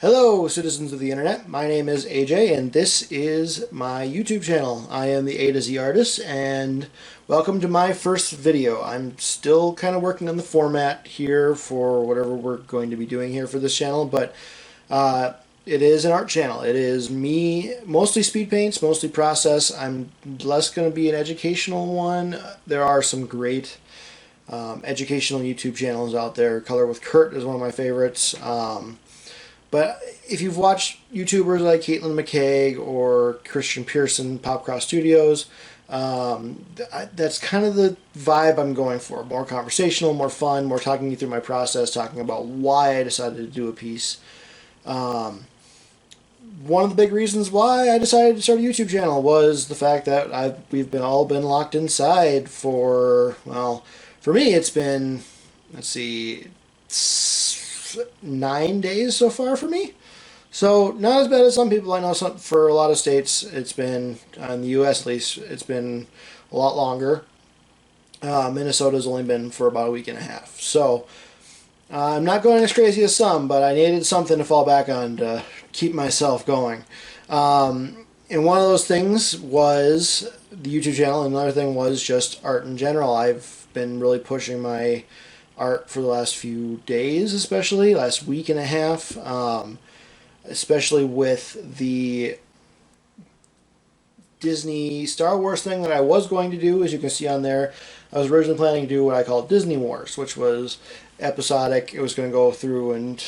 Hello, citizens of the internet. My name is AJ, and this is my YouTube channel. I am the A to Z artist, and welcome to my first video. I'm still kind of working on the format here for whatever we're going to be doing here for this channel, but it is an art channel. It is me, mostly speed paints, mostly process. I'm less going to be an educational one. There are some great educational YouTube channels out there. Color with Kurt is one of my favorites. But if you've watched YouTubers like Caitlin McCaig or Christian Pearson, Popcross Studios, that's kind of the vibe I'm going for. More conversational, more fun, more talking you through my process, talking about why I decided to do a piece. One of the big reasons why I decided to start a YouTube channel was the fact that we've all been locked inside for, well, for me it's been, let's see, 9 days so far for me. So not as bad as some people. I know for a lot of states it's been, in the US at least, it's been a lot longer. Minnesota's only been for about a week and a half. So I'm not going as crazy as some, but I needed something to fall back on to keep myself going. And one of those things was the YouTube channel, and another thing was just art in general. I've been really pushing my art for the last few days, especially last week and a half, especially with the Disney Star Wars thing that I was going to do. As you can see on there, I was originally planning to do what I call Disney Wars, which was episodic. It was going to go through and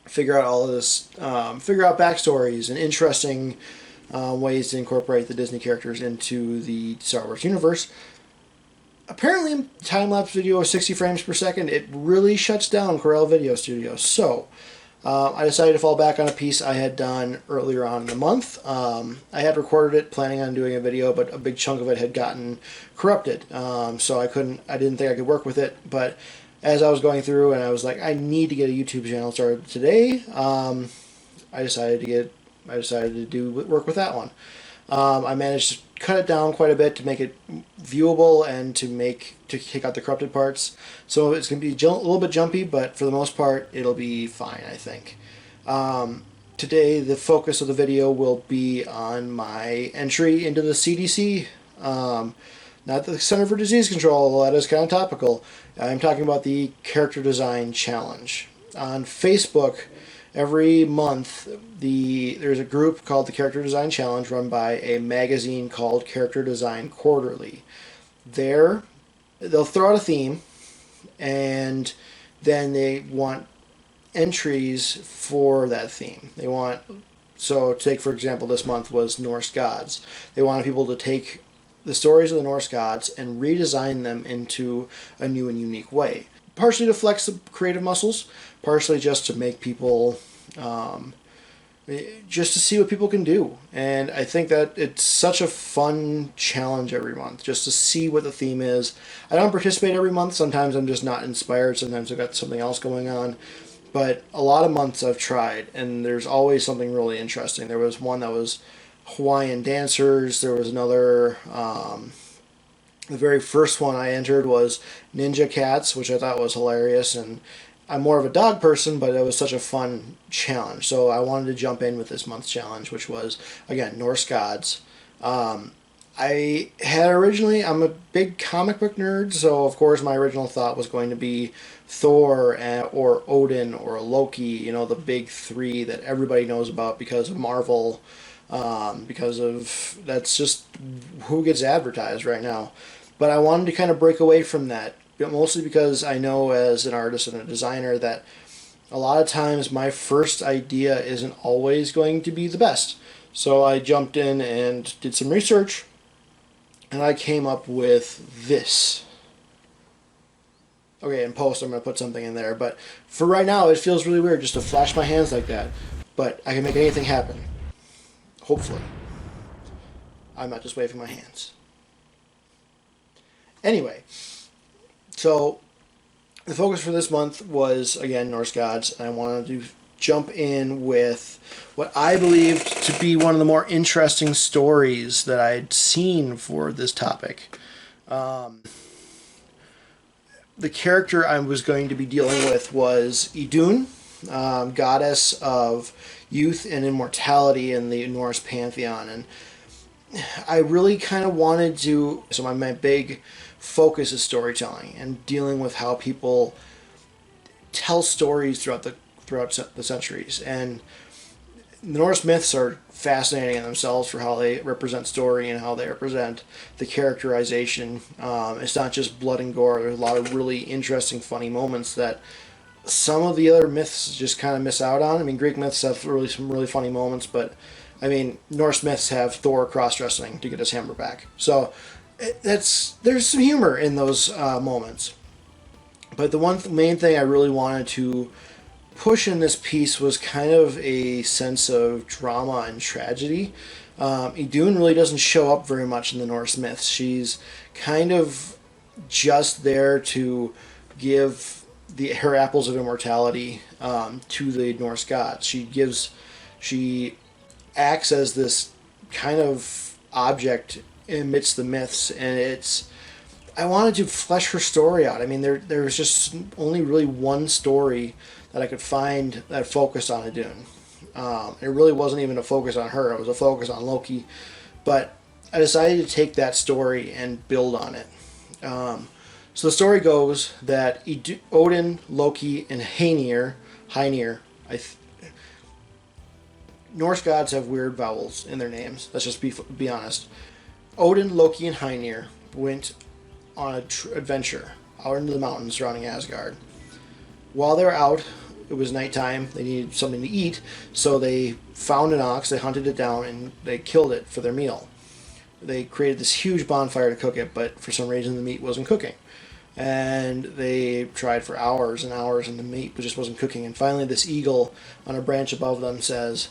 figure out all of this, figure out backstories and interesting ways to incorporate the Disney characters into the Star Wars universe. Apparently, time-lapse video of 60 frames per second, it really shuts down Corel Video Studio. So, I decided to fall back on a piece I had done earlier on in the month. I had recorded it, planning on doing a video, but a big chunk of it had gotten corrupted. So I didn't think I could work with it. But as I was going through and I was like, I need to get a YouTube channel started today, I decided to do work with that one. I managed to cut it down quite a bit to make it viewable and to take out the corrupted parts. So it's going to be a little bit jumpy, but for the most part, it'll be fine, I think. Today, the focus of the video will be on my entry into the CDC, not the Center for Disease Control, although that is kind of topical. I'm talking about the Character Design Challenge. On Facebook, every month, there's a group called the Character Design Challenge run by a magazine called Character Design Quarterly. They'll throw out a theme, and then they want entries for that theme. So take, for example, this month was Norse gods. They wanted people to take the stories of the Norse gods and redesign them into a new and unique way. Partially to flex the creative muscles, partially just to make people, just to see what people can do. And I think that it's such a fun challenge every month, just to see what the theme is. I don't participate every month. Sometimes I'm just not inspired. Sometimes I've got something else going on. But a lot of months I've tried, and there's always something really interesting. There was one that was Hawaiian dancers. There was another... the very first one I entered was ninja cats, which I thought was hilarious, and I'm more of a dog person, but it was such a fun challenge. So I wanted to jump in with this month's challenge, which was, again, Norse gods. I'm a big comic book nerd, so of course my original thought was going to be Thor or Odin or Loki, the big three that everybody knows about because of Marvel, that's just who gets advertised right now. But I wanted to kind of break away from that, mostly because I know as an artist and a designer that a lot of times my first idea isn't always going to be the best. So I jumped in and did some research, and I came up with this. Okay, in post I'm going to put something in there, but for right now it feels really weird just to flash my hands like that. But I can make anything happen. Hopefully. I'm not just waving my hands. Anyway, so the focus for this month was, again, Norse gods, and I wanted to jump in with what I believed to be one of the more interesting stories that I'd seen for this topic. The character I was going to be dealing with was Idun, goddess of youth and immortality in the Norse pantheon. And I really kind of wanted to. So my big focus is storytelling and dealing with how people tell stories throughout the centuries. And the Norse myths are fascinating in themselves for how they represent story and how they represent the characterization. It's not just blood and gore. There's a lot of really interesting, funny moments that some of the other myths just kind of miss out on. I mean, Greek myths have some really funny moments, but I mean, Norse myths have Thor cross-dressing to get his hammer back. So there's some humor in those moments. But the main thing I really wanted to push in this piece was kind of a sense of drama and tragedy. Idun really doesn't show up very much in the Norse myths. She's kind of just there to give her apples of immortality to the Norse gods. She acts as this kind of object amidst the myths, and I wanted to flesh her story out. I mean, there was just only really one story that I could find that focused on Idun. It really wasn't even a focus on her. It was a focus on Loki. But I decided to take that story and build on it. So the story goes that Odin, Loki, and Heinir, Norse gods have weird vowels in their names. Let's just be honest. Odin, Loki, and Heinir went on an adventure out into the mountains surrounding Asgard. While they were out, it was nighttime. They needed something to eat, so they found an ox, they hunted it down, and they killed it for their meal. They created this huge bonfire to cook it, but for some reason the meat wasn't cooking. And they tried for hours and hours, and the meat just wasn't cooking. And finally, this eagle on a branch above them says,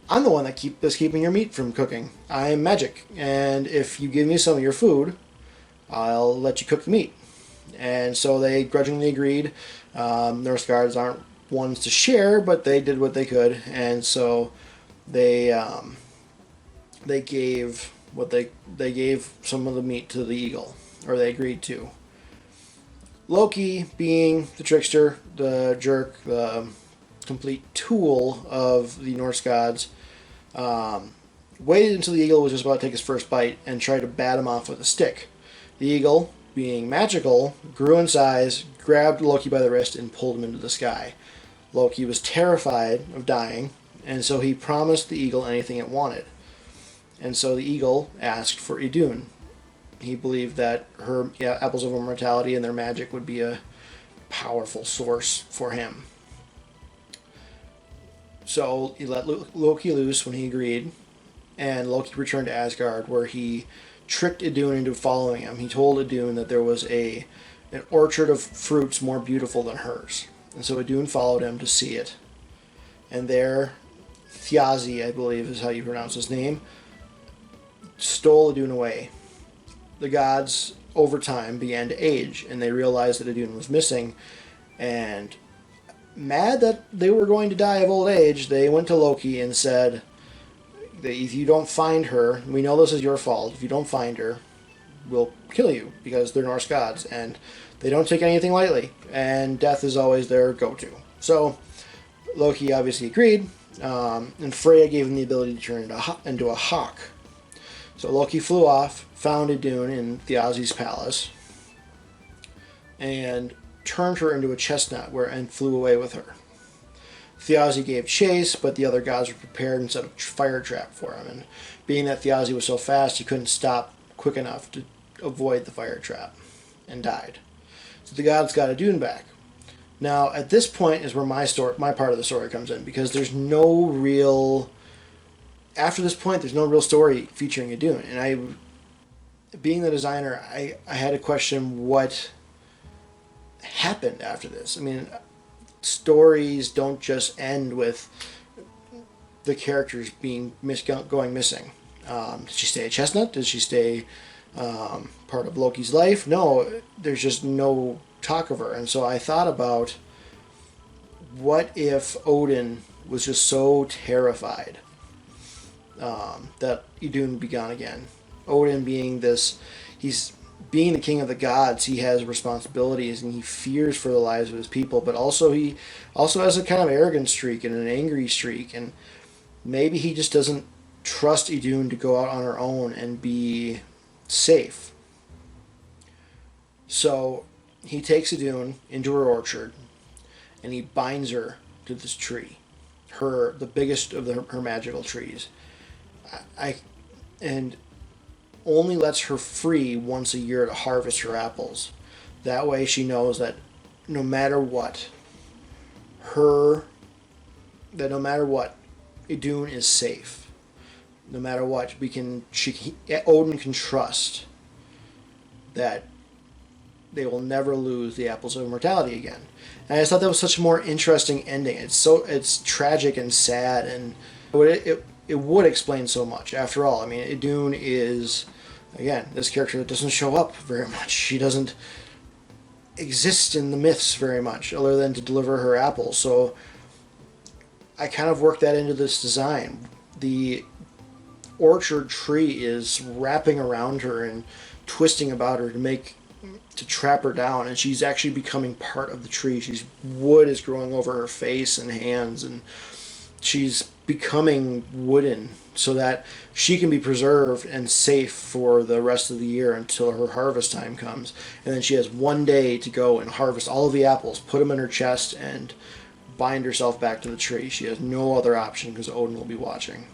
"I'm the one that's keeping your meat from cooking. I'm magic, and if you give me some of your food, I'll let you cook the meat." And so they grudgingly agreed. Norse guards aren't ones to share, but they did what they could, and so they gave they gave some of the meat to the eagle, or they agreed to. Loki, being the trickster, the jerk, the complete tool of the Norse gods, waited until the eagle was just about to take his first bite and tried to bat him off with a stick. The eagle, being magical, grew in size, grabbed Loki by the wrist, and pulled him into the sky. Loki was terrified of dying, and so he promised the eagle anything it wanted. And so the eagle asked for Idun. He believed that her apples of immortality and their magic would be a powerful source for him. So he let Loki loose when he agreed, and Loki returned to Asgard, where he tricked Idun into following him. He told Idun that there was an orchard of fruits more beautiful than hers. And so Idun followed him to see it. And there, Thiazi, I believe is how you pronounce his name, stole Idun away. The gods, over time, began to age, and they realized that Idun was missing, and mad that they were going to die of old age, they went to Loki and said, if you don't find her, we know this is your fault, if you don't find her, we'll kill you, because they're Norse gods, and they don't take anything lightly, and death is always their go-to. So Loki obviously agreed, and Freya gave him the ability to turn into a hawk. So Loki flew off, found Idun in Thiazi's palace, and turned her into a chestnut and flew away with her. Thiazi gave chase, but the other gods were prepared and set a fire trap for him. And being that Thiazi was so fast, he couldn't stop quick enough to avoid the fire trap, and died. So the gods got Idun back. Now, at this point is where my part of the story comes in, because there's no real... After this point, there's no real story featuring Idun. And being the designer, I had to question what happened after this. I mean, stories don't just end with the characters going missing. Did she stay a chestnut? Did she stay part of Loki's life? No, there's just no talk of her. And so I thought about, what if Odin was just so terrified that Idun would be gone again? Odin being this, he's being the king of the gods, he has responsibilities and he fears for the lives of his people, but also he also has a kind of arrogant streak and an angry streak, and maybe he just doesn't trust Idun to go out on her own and be safe. So he takes Idun into her orchard and he binds her to this tree, the biggest of her magical trees. I and only lets her free once a year to harvest her apples. That way she knows that no matter what, her that no matter what, Idun is safe. No matter what, Odin can trust that they will never lose the apples of immortality again. And I just thought that was such a more interesting ending. It's tragic and sad, and it would explain so much. After all, I mean, Idun is, again, this character that doesn't show up very much. She doesn't exist in the myths very much, other than to deliver her apples. So I kind of worked that into this design. The orchard tree is wrapping around her and twisting about her to trap her down, and she's actually becoming part of the tree. Wood is growing over her face and hands, and she's becoming wooden so that she can be preserved and safe for the rest of the year until her harvest time comes. And then she has one day to go and harvest all of the apples, put them in her chest, and bind herself back to the tree. She has no other option because Odin will be watching.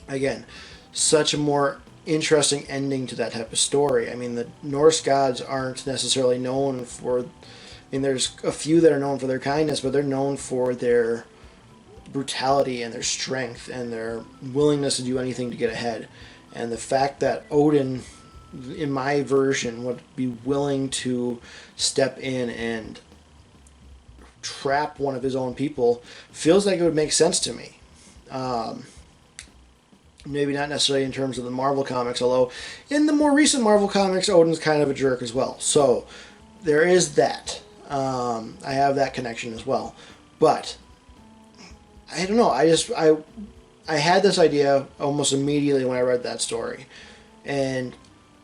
Again, such a more interesting ending to that type of story. I mean, the Norse gods aren't necessarily known for... I mean, there's a few that are known for their kindness, but they're known for their brutality and their strength and their willingness to do anything to get ahead. And the fact that Odin, in my version, would be willing to step in and trap one of his own people feels like it would make sense to me. Maybe not necessarily in terms of the Marvel comics, although in the more recent Marvel comics, Odin's kind of a jerk as well. So there is that. I have that connection as well. But I don't know. I had this idea almost immediately when I read that story, and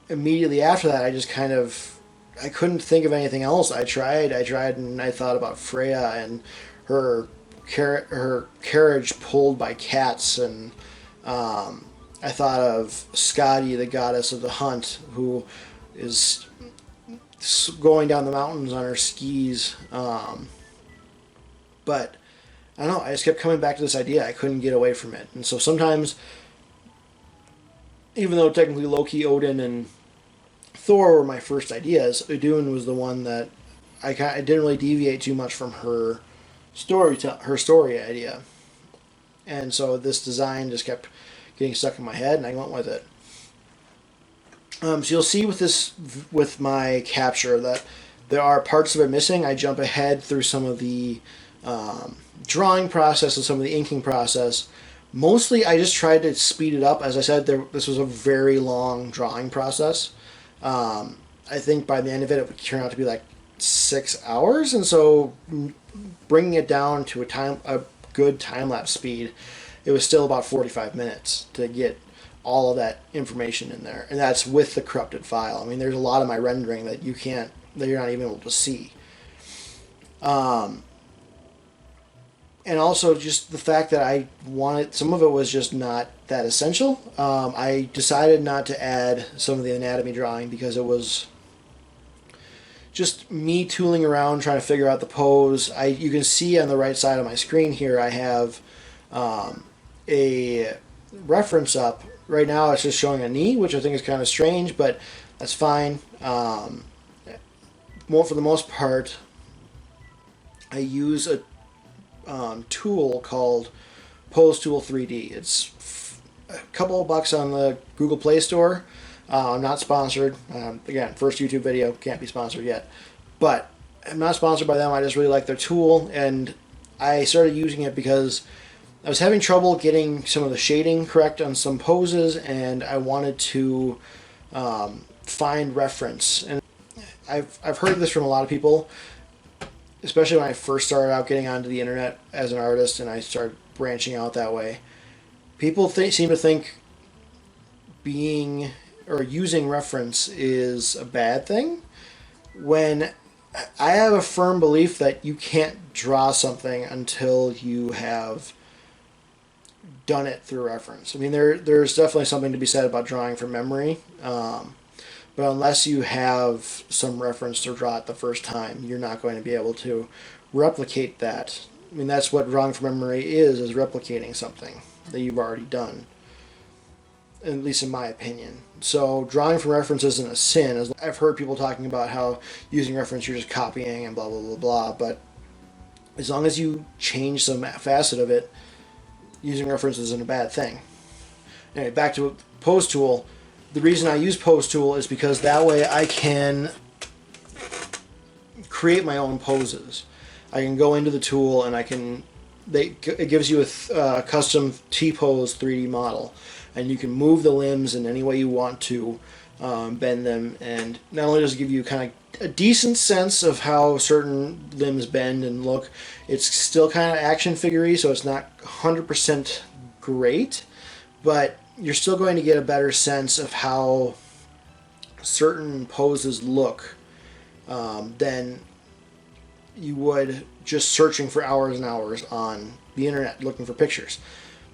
immediately after that, I couldn't think of anything else. I tried, and I thought about Freya and her carriage pulled by cats, and I thought of Skadi, the goddess of the hunt, who is going down the mountains on her skis. But I don't know, I just kept coming back to this idea. I couldn't get away from it. And so sometimes, even though technically Loki, Odin, and Thor were my first ideas, Idun was the one that I didn't really deviate too much from her story idea. And so this design just kept getting stuck in my head, and I went with it. So you'll see with my capture that there are parts of it missing. I jump ahead through some of the drawing process and some of the inking process. Mostly I just tried to speed it up. As I said, this was a very long drawing process. I think by the end of it, it would turn out to be like 6 hours, and so bringing it down to a good time-lapse speed, it was still about 45 minutes to get all of that information in there, and that's with the corrupted file. I mean, there's a lot of my rendering that you're not even able to see. And also just the fact that some of it was just not that essential. I decided not to add some of the anatomy drawing because it was just me tooling around trying to figure out the pose. You can see on the right side of my screen here, I have a reference up. Right now it's just showing a knee, which I think is kind of strange, but that's fine. For the most part, I use a tool called Pose Tool 3D. It's a couple of bucks on the Google Play Store. I'm not sponsored. Again, first YouTube video, can't be sponsored yet. But I'm not sponsored by them. I just really like their tool, and I started using it because I was having trouble getting some of the shading correct on some poses, and I wanted to find reference. And I've heard this from a lot of people, especially when I first started out getting onto the internet as an artist and I started branching out that way. People seem to think being or using reference is a bad thing, when I have a firm belief that you can't draw something until you have done it through reference. I mean, there's definitely something to be said about drawing from memory, but unless you have some reference to draw it the first time, you're not going to be able to replicate that. I mean, that's what drawing from memory is replicating something that you've already done, at least in my opinion. So drawing from reference isn't a sin. I've heard people talking about how using reference you're just copying and blah, blah, blah, blah, but as long as you change some facet of it, using reference isn't a bad thing. Anyway, back to Pose Tool. The reason I use Pose Tool is because that way I can create my own poses. I can go into the tool and it gives you a custom T-pose 3D model, and you can move the limbs in any way you want to, bend them, and not only does it give you kind of a decent sense of how certain limbs bend and look, it's still kind of action figure-y, so it's not 100% great, but you're still going to get a better sense of how certain poses look than you would just searching for hours and hours on the internet looking for pictures.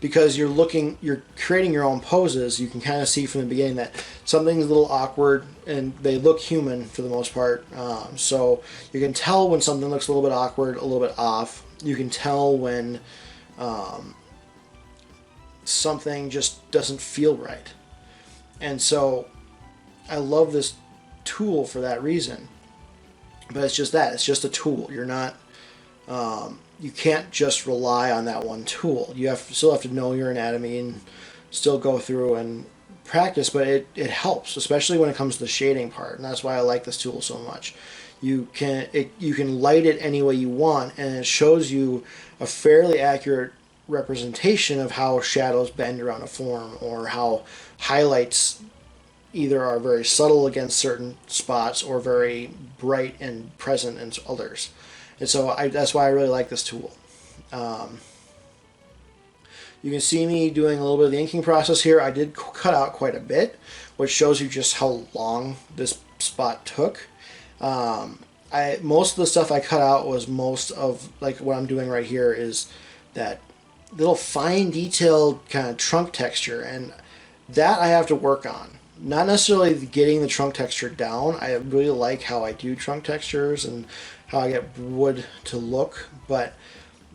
Because you're creating your own poses, you can kind of see from the beginning that something's a little awkward, and they look human for the most part. So you can tell when something looks a little bit awkward, a little bit off. You can tell when something just doesn't feel right. And so I love this tool for that reason. But it's just that. It's just a tool. You're not... you can't just rely on that one tool. You still have to know your anatomy and still go through and practice, but it helps, especially when it comes to the shading part, and that's why I like this tool so much. You can light it any way you want, and it shows you a fairly accurate representation of how shadows bend around a form, or how highlights either are very subtle against certain spots or very bright and present in others. And so that's why I really like this tool. You can see me doing a little bit of the inking process here. I did cut out quite a bit, which shows you just how long this spot took. Most of the stuff I cut out was most of, like, what I'm doing right here is that little fine detailed kind of trunk texture, and that I have to work on. Not necessarily getting the trunk texture down. I really like how I do trunk textures and how I get wood to look, but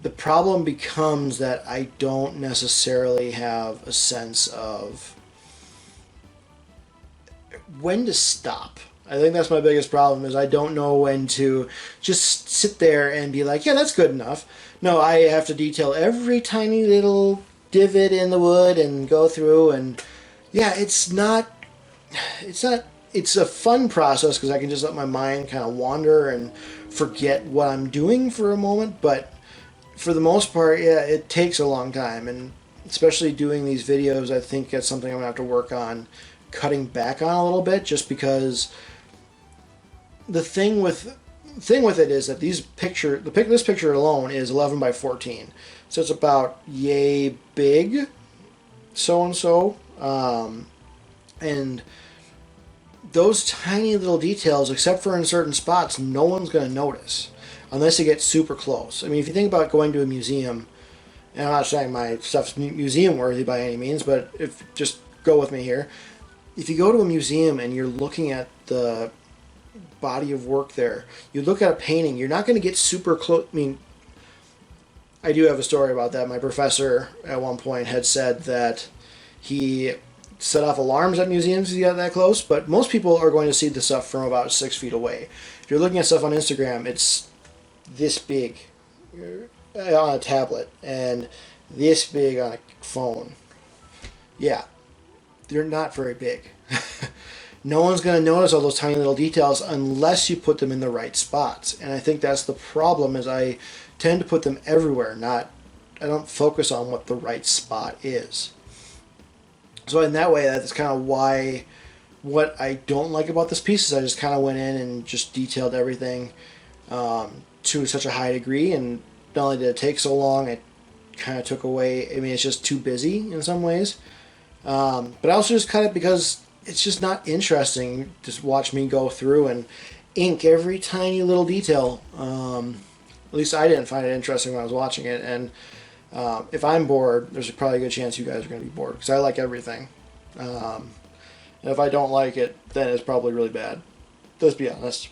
the problem becomes that I don't necessarily have a sense of when to stop. I think that's my biggest problem, is I don't know when to just sit there and be like, yeah, that's good enough. No, I have to detail every tiny little divot in the wood and go through, and yeah, it's a fun process because I can just let my mind kind of wander and forget what I'm doing for a moment, but for the most part, yeah, it takes a long time, and especially doing these videos, I think that's something I'm going to have to work on cutting back on a little bit, just because the thing with it is that this picture alone is 11 by 14, so it's about yay big, so and those tiny little details, except for in certain spots, no one's going to notice unless you get super close. I mean, if you think about going to a museum, and I'm not saying my stuff's museum worthy by any means, but just go with me here. If you go to a museum and you're looking at the body of work there, you look at a painting, you're not going to get super close. I mean, I do have a story about that. My professor at one point had said that he set off alarms at museums if you got that close, but most people are going to see the stuff from about 6 feet away. If you're looking at stuff on Instagram, it's this big on a tablet and this big on a phone. Yeah, they're not very big. No one's going to notice all those tiny little details unless you put them in the right spots. And I think that's the problem, is I tend to put them everywhere. I don't focus on what the right spot is. So in that way, that's kind of why what I don't like about this piece is I just kind of went in and just detailed everything to such a high degree, and not only did it take so long, it kind of took away, I mean, it's just too busy in some ways. But I also just cut it because it's just not interesting. Just watch me go through and ink every tiny little detail. At least I didn't find it interesting when I was watching it. And if I'm bored, there's probably a good chance you guys are going to be bored because I like everything. And if I don't like it, then it's probably really bad. Let's be honest.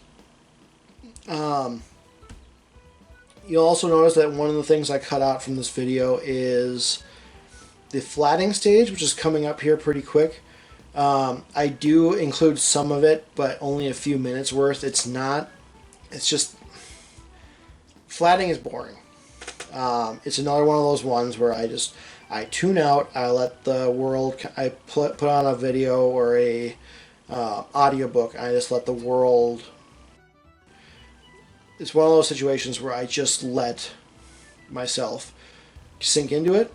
You'll also notice that one of the things I cut out from this video is the flatting stage, which is coming up here pretty quick. I do include some of it, but only a few minutes worth. It's just, flatting is boring. It's another one of those ones where I tune out, I let the world, I put on a video or a audiobook, and I just let the world. It's one of those situations where I just let myself sink into it,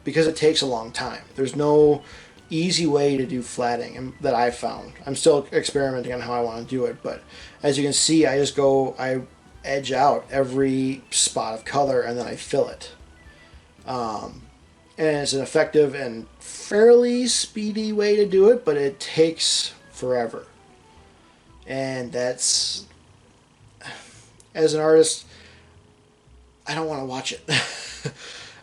because it takes a long time. There's no easy way to do flatting that I've found. I'm still experimenting on how I want to do it, but as you can see, I edge out every spot of color and then I fill it. And it's an effective and fairly speedy way to do it, but it takes forever. And that's, as an artist, I don't want to watch it.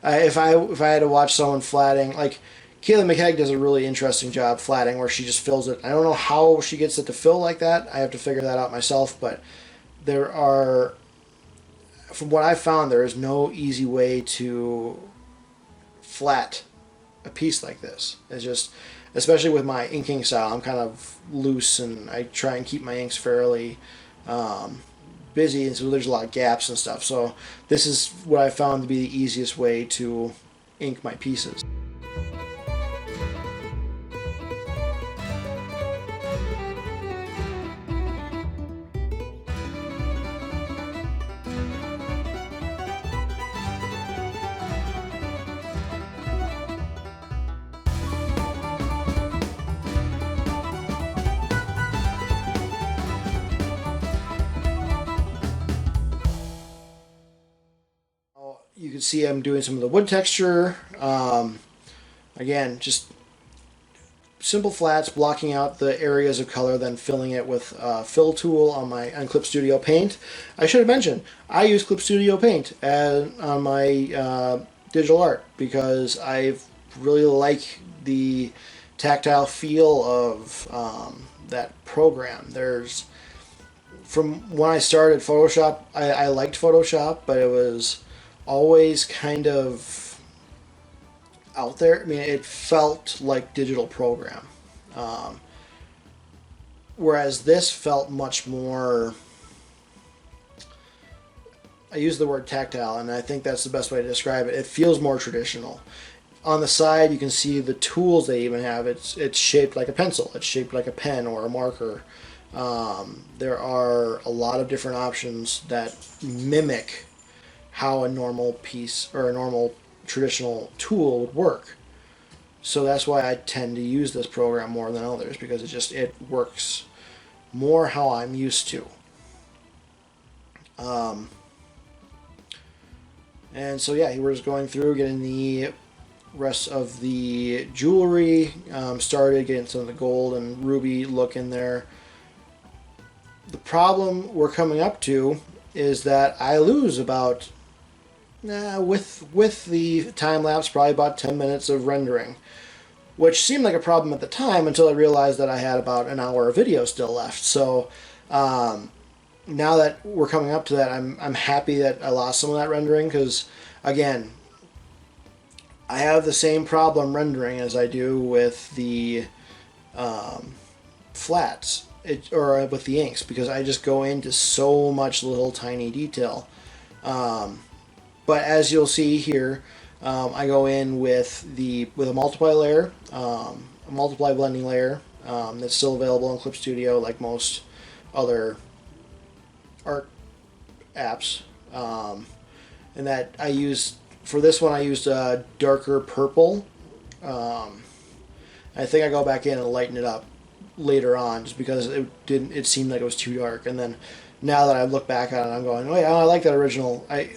If I had to watch someone flatting, like Kayla McKegg does a really interesting job flatting where she just fills it. I don't know how she gets it to fill like that. I have to figure that out myself, but from what I've found, there is no easy way to flat a piece like this. It's just, especially with my inking style, I'm kind of loose and I try and keep my inks fairly busy, and so there's a lot of gaps and stuff. So this is what I found to be the easiest way to ink my pieces. You can see I'm doing some of the wood texture. Again, just simple flats, blocking out the areas of color, then filling it with a fill tool on Clip Studio Paint. I should have mentioned, I use Clip Studio Paint on my digital art because I really like the tactile feel of that program. From when I started Photoshop, I liked Photoshop, but it was always kind of out there. I mean, it felt like digital program, whereas this felt much more, I use the word tactile, and I think that's the best way to describe it. It feels more traditional. On the side, you can see the tools they even have. It's shaped like a pencil. It's shaped like a pen or a marker. There are a lot of different options that mimic how a normal piece or a normal traditional tool would work. So that's why I tend to use this program more than others, because it works more how I'm used to. And so yeah, we're just going through getting the rest of the jewelry started, getting some of the gold and ruby look in there. The problem we're coming up to is that I lose about, with the time lapse, probably about 10 minutes of rendering, which seemed like a problem at the time until I realized that I had about an hour of video still left. So now that we're coming up to that, I'm happy that I lost some of that rendering, because again, I have the same problem rendering as I do with the flats or with the inks, because I just go into so much little tiny detail. But as you'll see here, I go in with a multiply layer, a multiply blending layer that's still available in Clip Studio, like most other art apps. And that I used for this one, I used a darker purple. I think I go back in and lighten it up later on, just because it seemed like it was too dark. And then now that I look back on it, I'm going, oh yeah, I like that original. I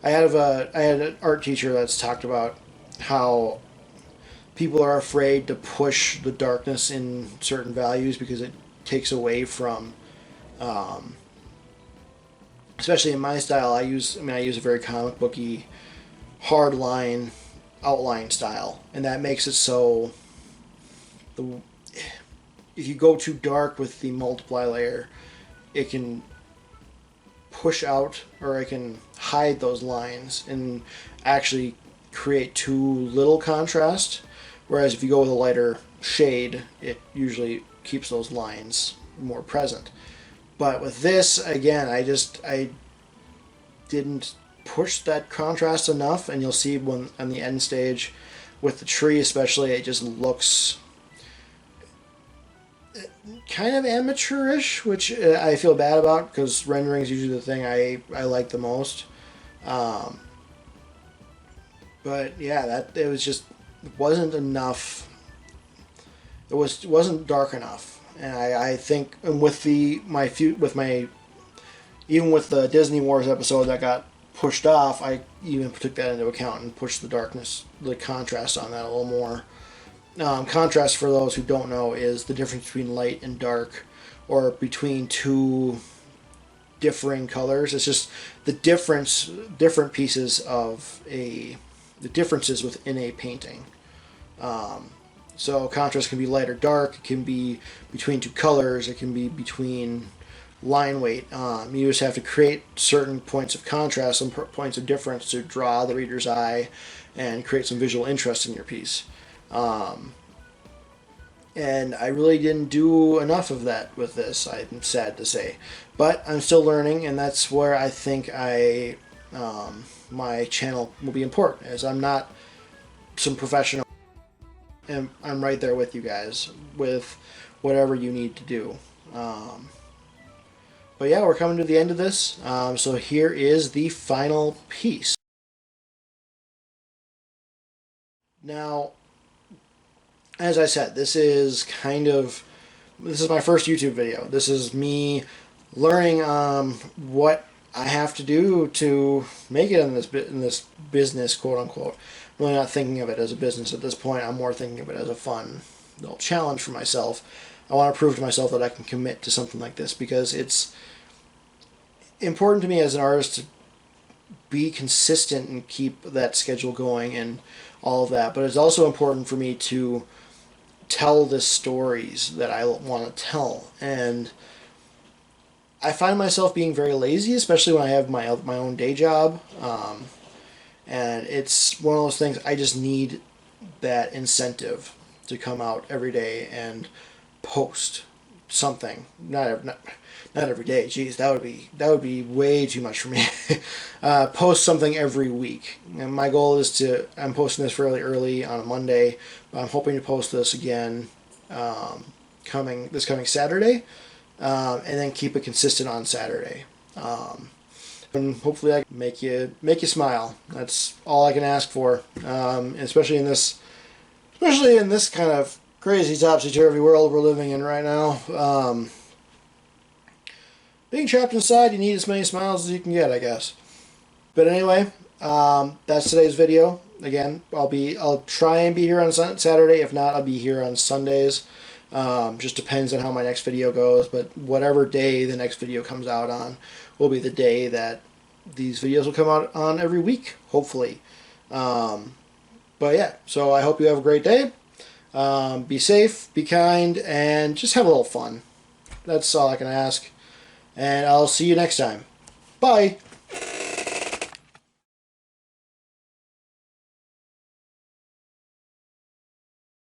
had an art teacher that's talked about how people are afraid to push the darkness in certain values because it takes away from, especially in my style, I use a very comic booky, hard line outline style, and that makes it so if you go too dark with the multiply layer, it can push out, or it can hide those lines and actually create too little contrast. Whereas if you go with a lighter shade, it usually keeps those lines more present. But with this, again, I didn't push that contrast enough, and you'll see when on the end stage with the tree especially, it just looks kind of amateurish, which I feel bad about because rendering is usually the thing I like the most. But yeah, it wasn't enough. It wasn't dark enough, and I think, and with even with the Disney Wars episode that got pushed off, I even took that into account and pushed the darkness, the contrast on that a little more. Contrast, for those who don't know, is the difference between light and dark, or between two differing colors. It's just the different pieces of the differences within a painting. So contrast can be light or dark. It can be between two colors. It can be between line weight. You just have to create certain points of contrast, some points of difference to draw the reader's eye and create some visual interest in your piece. And I really didn't do enough of that with this, I'm sad to say. But I'm still learning, and that's where I think my channel will be important, as I'm not some professional, and I'm right there with you guys with whatever you need to do. But yeah, we're coming to the end of this. So here is the final piece. Now, as I said, this is my first YouTube video. This is me learning what I have to do to make it in this business, quote unquote. I'm really not thinking of it as a business at this point. I'm more thinking of it as a fun little challenge for myself. I want to prove to myself that I can commit to something like this, because it's important to me as an artist to be consistent and keep that schedule going and all of that. But it's also important for me to tell the stories that I want to tell. And I find myself being very lazy, especially when I have my own day job. And it's one of those things, I just need that incentive to come out every day and post something. Not every day. Jeez, that would be way too much for me. Post something every week. And my goal is I'm posting this fairly early on a Monday. But I'm hoping to post this again coming Saturday, and then keep it consistent on Saturday. And hopefully I can make you smile. That's all I can ask for. Especially in this kind of crazy topsy-turvy world we're living in right now. Being trapped inside, you need as many smiles as you can get, I guess. But anyway, that's today's video. Again, I'll try and be here on Saturday. If not, I'll be here on Sundays. Just depends on how my next video goes. But whatever day the next video comes out on will be the day that these videos will come out on every week, hopefully. But yeah, so I hope you have a great day. Be safe, be kind, and just have a little fun. That's all I can ask. And I'll see you next time. Bye!